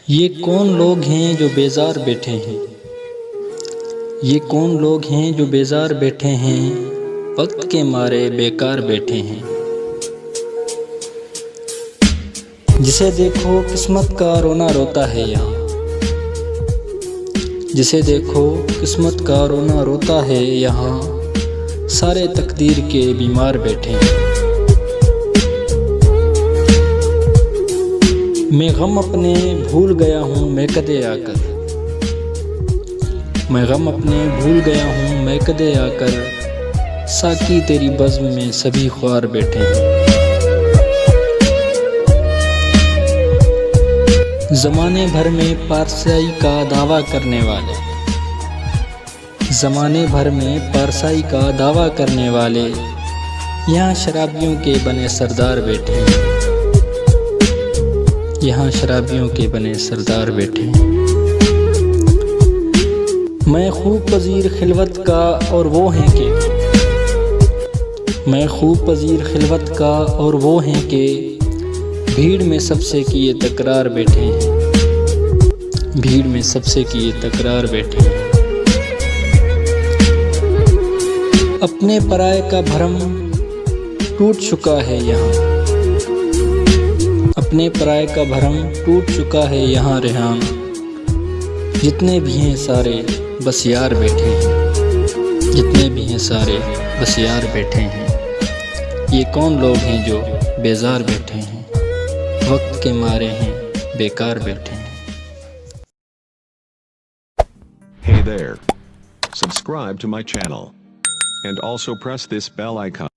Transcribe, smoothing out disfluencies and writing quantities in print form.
ये कौन लोग हैं जो बेजार बैठे हैं। ये कौन लोग हैं जो बेजार बैठे हैं, वक्त के मारे बेकार बैठे हैं। जिसे देखो किस्मत का रोना रोता है यहाँ, जिसे देखो किस्मत का रोना रोता है यहाँ, सारे तकदीर के बीमार बैठे हैं। मैं गम अपने भूल गया हूँ मैं कदे आकर, मैं गम अपने भूल गया हूँ मैं कदे आकर, साकी तेरी बज़्म में सभी ख्वार बैठे हैं। ज़माने भर में पारसाई का दावा करने वाले, ज़माने भर में पारसाई का दावा करने वाले, यहाँ शराबियों के बने सरदार बैठे हैं। यहाँ शराबियों के बने सरदार बैठे हैं। मैं खूब पजीर खिलवत का और वो हैं के, मैं खूब पजीर खिलवत का और वो हैं के, भीड़ में सबसे किए तकरार बैठे हैं। भीड़ में सबसे किए तकरार बैठे हैं। अपने पराये का भरम टूट चुका है यहाँ, अपने पराये का भरम टूट चुका है यहाँ रेहान। जितने भी हैं सारे बस यार बैठे हैं, जितने भी हैं सारे बस यार बैठे हैं। ये कौन लोग हैं जो बेजार बैठे हैं, वक्त के मारे हैं बेकार बैठे हैं। Hey there. Subscribe to my channel. And also press this bell icon.